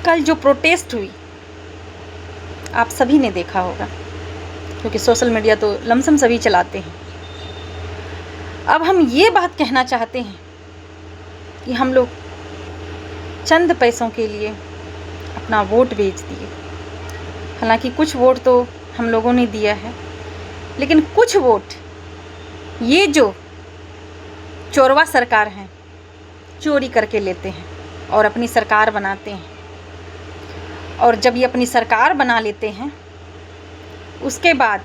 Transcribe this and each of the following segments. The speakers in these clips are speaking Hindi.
कल जो प्रोटेस्ट हुई आप सभी ने देखा होगा, क्योंकि सोशल मीडिया तो लमसम सभी चलाते हैं। अब हम ये बात कहना चाहते हैं कि हम लोग चंद पैसों के लिए अपना वोट बेच दिए। हालांकि कुछ वोट तो हम लोगों ने दिया है, लेकिन कुछ वोट ये जो चोरवा सरकार हैं चोरी करके लेते हैं और अपनी सरकार बनाते हैं। और जब ये अपनी सरकार बना लेते हैं उसके बाद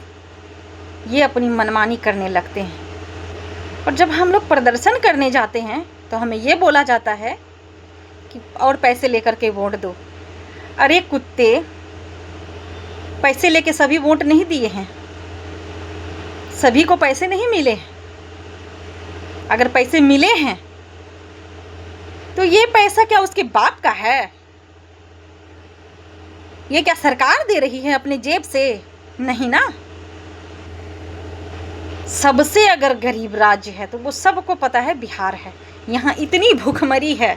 ये अपनी मनमानी करने लगते हैं। और जब हम लोग प्रदर्शन करने जाते हैं तो हमें ये बोला जाता है कि और पैसे लेकर के वोट दो। अरे कुत्ते, पैसे लेके सभी वोट नहीं दिए हैं, सभी को पैसे नहीं मिले हैं। अगर पैसे मिले हैं तो ये पैसा क्या उसके बाप का है? ये क्या सरकार दे रही है अपने जेब से? नहीं ना। सबसे अगर गरीब राज्य है तो वो सबको पता है बिहार है। यहाँ इतनी भूखमरी है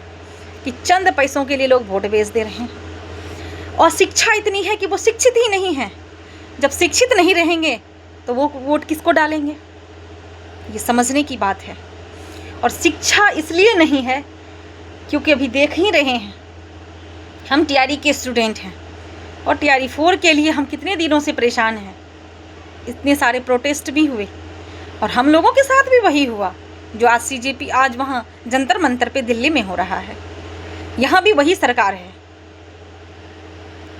कि चंद पैसों के लिए लोग वोट बेच दे रहे हैं। और शिक्षा इतनी है कि वो शिक्षित ही नहीं है। जब शिक्षित नहीं रहेंगे तो वो वोट किसको डालेंगे? ये समझने की बात है। और शिक्षा इसलिए नहीं है क्योंकि अभी देख ही रहे हैं, हम टीआरई के स्टूडेंट हैं और टीआरई 4 के लिए हम कितने दिनों से परेशान हैं। इतने सारे प्रोटेस्ट भी हुए और हम लोगों के साथ भी वही हुआ जो आज सीजेपी आज वहाँ जंतर मंतर पे दिल्ली में हो रहा है। यहाँ भी वही सरकार है।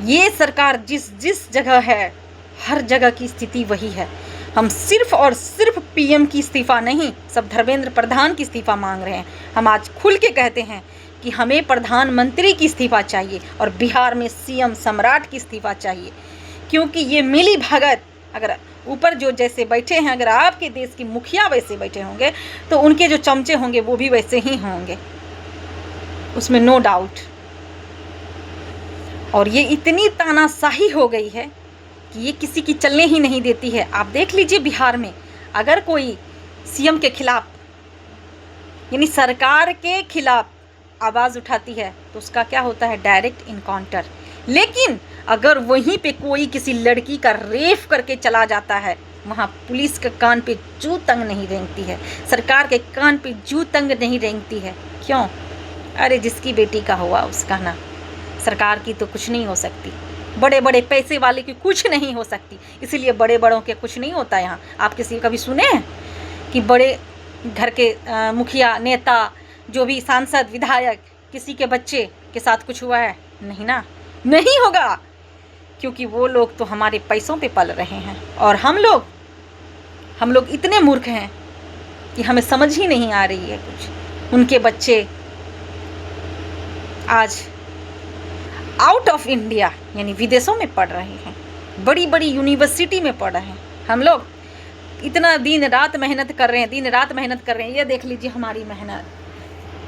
ये सरकार जिस जिस जगह है हर जगह की स्थिति वही है। हम सिर्फ और सिर्फ पीएम की इस्तीफा नहीं, सब धर्मेंद्र प्रधान की इस्तीफा मांग रहे हैं। हम आज खुल के कहते हैं कि हमें प्रधानमंत्री की इस्तीफा चाहिए और बिहार में सीएम सम्राट की इस्तीफा चाहिए। क्योंकि ये मिली भगत, अगर ऊपर जो जैसे बैठे हैं, अगर आपके देश के मुखिया वैसे बैठे होंगे तो उनके जो चमचे होंगे वो भी वैसे ही होंगे, उसमें नो डाउट। और ये इतनी तानाशाही हो गई है कि ये किसी की चलने ही नहीं देती है। आप देख लीजिए बिहार में अगर कोई सीएम के खिलाफ यानी सरकार के खिलाफ आवाज़ उठाती है तो उसका क्या होता है? Direct encounter. लेकिन अगर वहीं पे कोई किसी लड़की का रेप करके चला जाता है, वहाँ पुलिस के कान पे जू तंग नहीं रेंगती है, सरकार के कान पे जू तंग नहीं रेंगती है। क्यों? अरे जिसकी बेटी का हुआ उसका ना, सरकार की तो कुछ नहीं हो सकती, बड़े बड़े पैसे वाले की कुछ नहीं हो सकती, इसीलिए बड़े बड़ों के कुछ नहीं होता। यहाँ आप किसी कभी सुने हैं कि बड़े घर के मुखिया नेता जो भी सांसद विधायक किसी के बच्चे के साथ कुछ हुआ है? नहीं ना, नहीं होगा, क्योंकि वो लोग तो हमारे पैसों पे पल रहे हैं। और हम लोग इतने मूर्ख हैं कि हमें समझ ही नहीं आ रही है कुछ। उनके बच्चे आज आउट ऑफ इंडिया यानी विदेशों में पढ़ रहे हैं, बड़ी बड़ी यूनिवर्सिटी में पढ़ रहे हैं। हम लोग इतना दिन रात मेहनत कर रहे हैं, ये देख लीजिए हमारी मेहनत,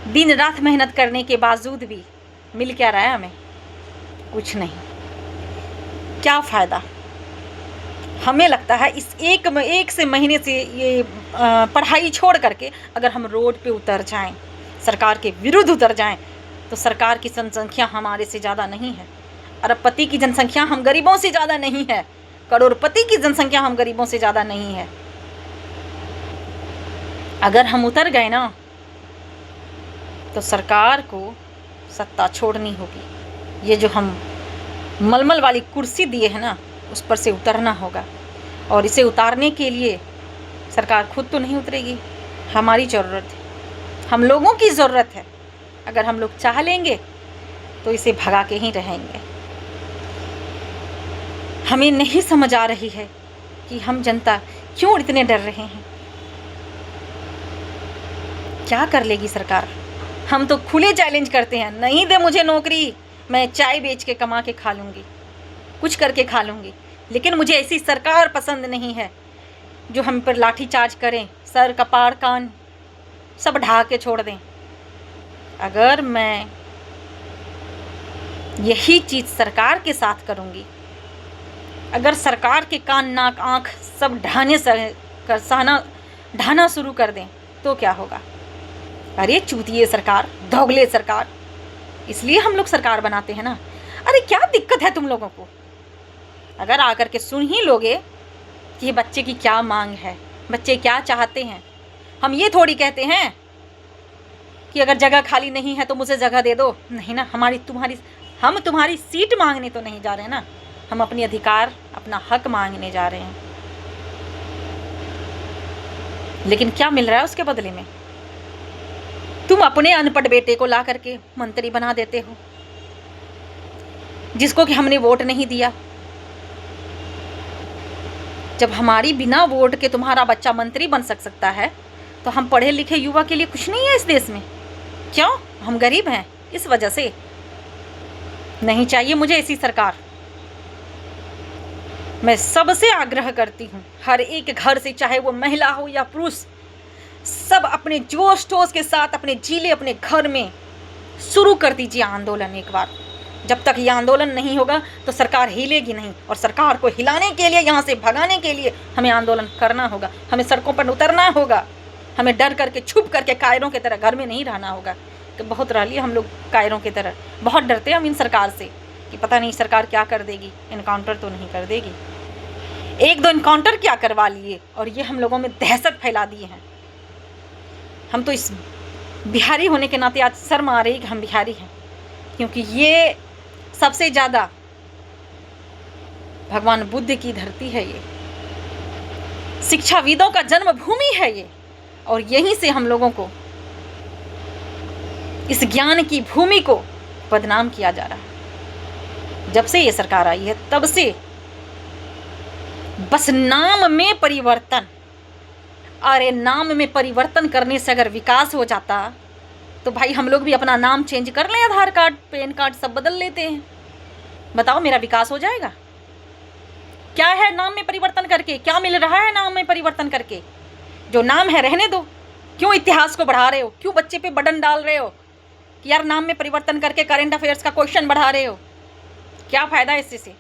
दिन रात मेहनत करने के बावजूद भी मिल क्या रहा है हमें? कुछ नहीं। क्या फ़ायदा? हमें लगता है इस एक से महीने से ये पढ़ाई छोड़ करके अगर हम रोड पे उतर जाएं, सरकार के विरुद्ध उतर जाएं, तो सरकार की जनसंख्या हमारे से ज़्यादा नहीं है, अरबपति की जनसंख्या हम गरीबों से ज़्यादा नहीं है, करोड़पति की जनसंख्या हम गरीबों से ज़्यादा नहीं है। अगर हम उतर गए ना तो सरकार को सत्ता छोड़नी होगी। ये जो हम मलमल वाली कुर्सी दिए हैं ना, उस पर से उतरना होगा। और इसे उतारने के लिए सरकार खुद तो नहीं उतरेगी, हमारी ज़रूरत है, हम लोगों की ज़रूरत है। अगर हम लोग चाह लेंगे तो इसे भगा के ही रहेंगे। हमें नहीं समझ आ रही है कि हम जनता क्यों इतने डर रहे हैं। क्या कर लेगी सरकार? हम तो खुले चैलेंज करते हैं, नहीं दे मुझे नौकरी, मैं चाय बेच के कमा के खा लूँगी, कुछ करके खा लूँगी, लेकिन मुझे ऐसी सरकार पसंद नहीं है जो हम पर लाठी चार्ज करें, सर कपाड़ कान सब ढा के छोड़ दें। अगर मैं यही चीज़ सरकार के साथ करूँगी, अगर सरकार के कान नाक आँख सब ढाना शुरू कर दें तो क्या होगा? अरे चूतिए सरकार, दोगले सरकार। इसलिए हम लोग सरकार बनाते हैं ना। अरे क्या दिक्कत है तुम लोगों को? अगर आकर के सुन ही लोगे कि ये बच्चे की क्या मांग है, बच्चे क्या चाहते हैं। हम ये थोड़ी कहते हैं कि अगर जगह खाली नहीं है तो मुझे जगह दे दो, नहीं ना। हम तुम्हारी सीट मांगने तो नहीं जा रहे हैं ना, हम अपनी अधिकार, अपना हक मांगने जा रहे हैं। लेकिन क्या मिल रहा है उसके बदले में? तुम अपने अनपढ़ बेटे को ला करके मंत्री बना देते हो, जिसको कि हमने वोट नहीं दिया। जब हमारी बिना वोट के तुम्हारा बच्चा मंत्री बन सकता है, तो हम पढ़े लिखे युवा के लिए कुछ नहीं है इस देश में। क्यों? हम गरीब हैं इस वजह से? नहीं चाहिए मुझे ऐसी सरकार। मैं सबसे आग्रह करती हूँ, हर एक घर से, चाहे वो महिला हो या पुरुष, सब अपने जोश टोश के साथ अपने जिले, अपने घर में शुरू कर दीजिए आंदोलन एक बार। जब तक ये आंदोलन नहीं होगा तो सरकार हिलेगी नहीं, और सरकार को हिलाने के लिए, यहाँ से भगाने के लिए हमें आंदोलन करना होगा, हमें सड़कों पर उतरना होगा, हमें डर करके, छुप करके कायरों की तरह घर में नहीं रहना होगा। कि बहुत रह लिए हम लोग कायरों की तरह, बहुत डरते हैं हम इन सरकार से कि पता नहीं सरकार क्या कर देगी, इनकाउंटर तो नहीं कर देगी। एक दो इनकाउंटर क्या करवा लिए और ये हम लोगों में दहशत फैला दिए हैं। हम तो इस बिहारी होने के नाते आज शर्म आ रही कि हम बिहारी हैं, क्योंकि ये सबसे ज़्यादा भगवान बुद्ध की धरती है, ये शिक्षाविदों का जन्मभूमि है ये, और यहीं से हम लोगों को, इस ज्ञान की भूमि को बदनाम किया जा रहा है। जब से ये सरकार आई है तब से बस नाम में परिवर्तन। अरे नाम में परिवर्तन करने से अगर विकास हो जाता तो भाई हम लोग भी अपना नाम चेंज कर लें, आधार कार्ड, पैन कार्ड सब बदल लेते हैं। बताओ मेरा विकास हो जाएगा? क्या है नाम में परिवर्तन करके? क्या मिल रहा है नाम में परिवर्तन करके? जो नाम है रहने दो। क्यों इतिहास को बढ़ा रहे हो? क्यों बच्चे पे बर्डन डाल रहे हो कि यार नाम में परिवर्तन करके करंट अफेयर्स का क्वेश्चन बढ़ा रहे हो? क्या फायदा इससे से?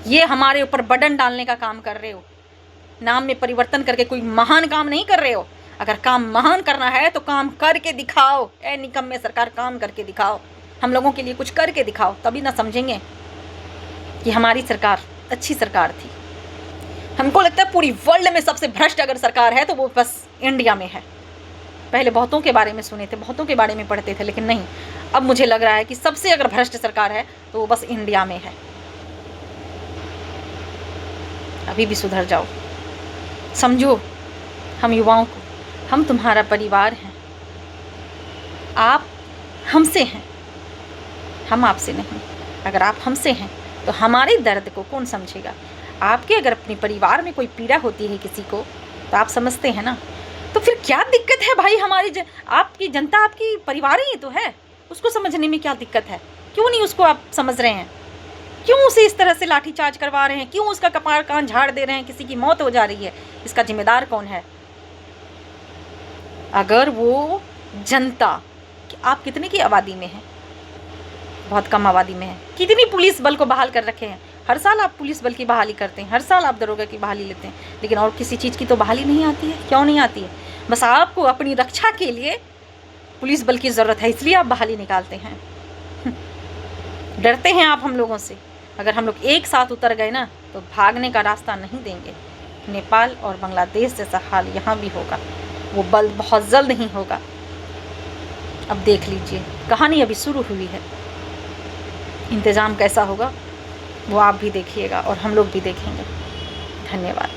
ये हमारे ऊपर बर्डन डालने का काम कर रहे हो। नाम में परिवर्तन करके कोई महान काम नहीं कर रहे हो। अगर काम महान करना है तो काम करके दिखाओ। ए निकम्मे सरकार, काम करके दिखाओ, हम लोगों के लिए कुछ करके दिखाओ, तभी ना समझेंगे कि हमारी सरकार अच्छी सरकार थी। हमको लगता है पूरी वर्ल्ड में सबसे भ्रष्ट अगर सरकार है तो वो बस इंडिया में है। पहले बहुतों के बारे में सुने थे, बहुतों के बारे में पढ़ते थे, लेकिन नहीं, अब मुझे लग रहा है कि सबसे अगर भ्रष्ट सरकार है तो वो बस इंडिया में है। अभी भी सुधर जाओ, समझो हम युवाओं को, हम तुम्हारा परिवार हैं, आप हमसे हैं, हम आपसे नहीं। अगर आप हमसे हैं तो हमारे दर्द को कौन समझेगा? आपके अगर अपने परिवार में कोई पीड़ा होती है किसी को तो आप समझते हैं ना, तो फिर क्या दिक्कत है भाई? आपकी जनता आपकी परिवार ही तो है, उसको समझने में क्या दिक्कत है? क्यों नहीं उसको आप समझ रहे हैं? क्यों उसे इस तरह से लाठीचार्ज करवा रहे हैं? क्यों उसका कपार कान झाड़ दे रहे हैं? किसी की मौत हो जा रही है, इसका जिम्मेदार कौन है? अगर वो जनता, आप कितने की आबादी में हैं? बहुत कम आबादी में है। कितनी पुलिस बल को बहाल कर रखे हैं? हर साल आप पुलिस बल की बहाली करते हैं, हर साल आप दरोगा की बहाली लेते हैं, लेकिन और किसी चीज़ की तो बहाली नहीं आती है। क्यों नहीं आती है? बस आपको अपनी रक्षा के लिए पुलिस बल की ज़रूरत है, इसलिए आप बहाली निकालते हैं। डरते हैं आप हम लोगों से। अगर हम लोग एक साथ उतर गए ना तो भागने का रास्ता नहीं देंगे। नेपाल और बांग्लादेश जैसा हाल यहाँ भी होगा, वो बल बहुत जल्द नहीं होगा। अब देख लीजिए, कहानी अभी शुरू हुई है, इंतज़ाम कैसा होगा वो आप भी देखिएगा और हम लोग भी देखेंगे। धन्यवाद।